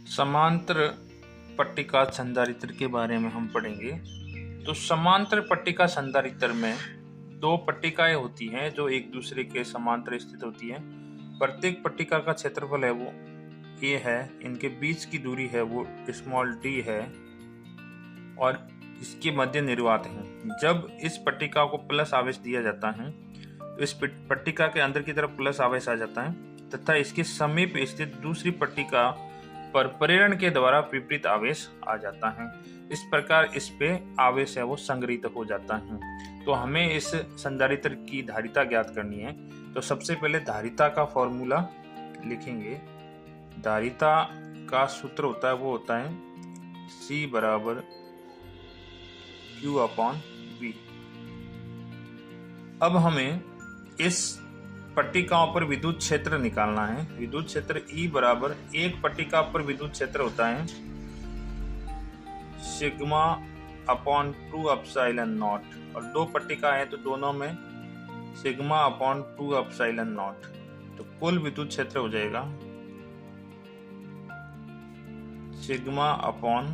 समांतर पट्टिका संधारित्र के बारे में हम पढ़ेंगे। तो समांतर पट्टिका संधारित्र में दो पट्टिकाएं होती हैं जो एक दूसरे के समांतर स्थित होती हैं। प्रत्येक पट्टिका का क्षेत्रफल है वो a है, इनके बीच की दूरी है वो स्मॉल d है और इसके मध्य निर्वात है। जब इस पट्टिका को प्लस आवेश दिया जाता है तो इस पट्टिका के अंदर की तरफ प्लस आवेश आ जाता है तथा इसके समीप स्थित दूसरी पट्टिका पर प्रेरण के द्वारा विपरीत आवेश आ जाता है। इस प्रकार इस पे आवेश है वो संग्रहित हो जाता है। तो हमें इस संधारित्र की धारिता ज्ञात करनी है। तो सबसे पहले धारिता का फॉर्मूला लिखेंगे। धारिता का सूत्र होता है वो होता है C बराबर Q अपॉन V। अब हमें इस पट्टिकाओं पर विद्युत क्षेत्र निकालना है। विद्युत क्षेत्र E बराबर एक पट्टिका पर विद्युत क्षेत्र होता है सिग्मा अपॉन 2 एप्सिलॉन नॉट और दो पट्टिका है तो दोनों में सिग्मा अपॉन 2 एप्सिलॉन नॉट। तो कुल विद्युत क्षेत्र हो जाएगा सिग्मा अपॉन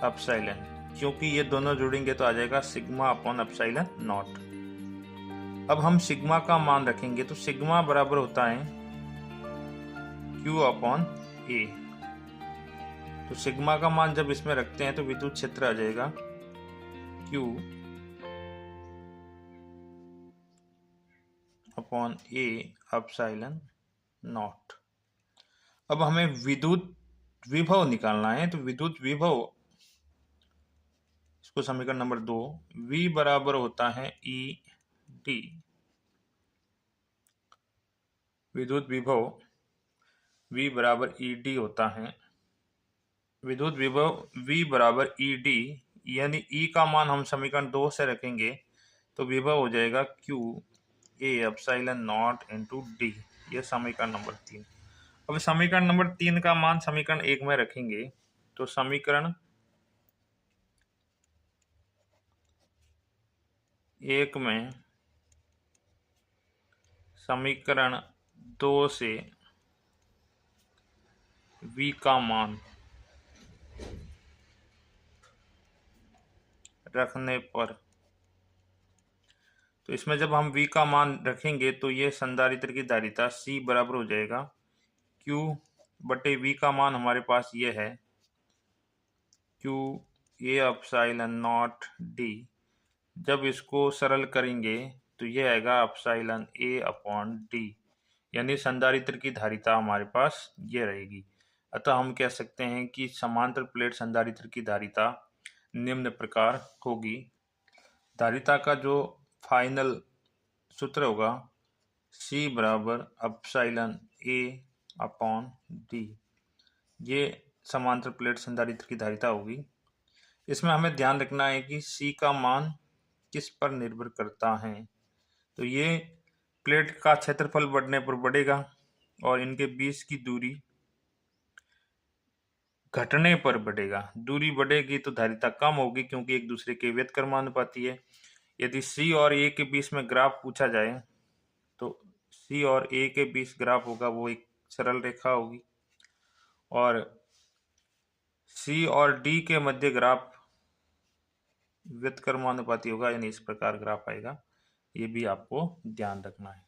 एप्सिलॉन, क्योंकि ये दोनों जुड़ेंगे तो आ जाएगा सिग्मा अपॉन एप्सिलॉन नॉट। अब हम सिग्मा का मान रखेंगे तो सिग्मा बराबर होता है Q अपॉन A। तो सिग्मा का मान जब इसमें रखते हैं तो विद्युत क्षेत्र आ जाएगा Q upon A epsilon not. अब हमें विद्युत विभव निकालना है। तो विद्युत विभव, इसको समीकरण नंबर 2, V बराबर होता है ED। विद्युत विभव V बराबर ED होता है। विद्युत विभव V बराबर ED यानी E का मान हम समीकरण 2 से रखेंगे तो विभव हो जाएगा Q A epsilon not into D। यह समीकरण नंबर 3। अब समीकरण नंबर 3 का मान समीकरण 1 में रखेंगे तो समीकरण 1 में समीकरण 2 से V का मान रखने पर, तो इसमें जब हम V का मान रखेंगे तो ये संधारित्र की धारिता C बराबर हो जाएगा Q बटे V का मान हमारे पास ये है Q A epsilon not D। जब इसको सरल करेंगे तो ये आएगा एप्सिलॉन A अपॉन D, यानी संधारित्र की धारिता हमारे पास ये रहेगी। अतः हम कह सकते हैं कि समांतर प्लेट संधारित्र की धारिता निम्न प्रकार होगी। धारिता का जो फाइनल सूत्र होगा C बराबर एप्सिलॉन A अपॉन D। ये समांतर प्लेट संधारित्र की धारिता होगी। इसमें हमें ध्यान रखना है कि C का मान किस पर निर्भर करता है। तो ये प्लेट का क्षेत्रफल बढ़ने पर बढ़ेगा और इनके बीच की दूरी घटने पर बढ़ेगा। दूरी बढ़ेगी तो धारिता कम होगी क्योंकि एक दूसरे के व्युत्क्रमानुपाती है। यदि C और A के बीच में ग्राफ पूछा जाए तो C और A के बीच ग्राफ होगा वो एक सरल रेखा होगी और C और D के मध्य ग्राफ व्युत्क्रमानुपाती होगा, यानी इस प्रकार ग्राफ आएगा। ये भी आपको ध्यान रखना है।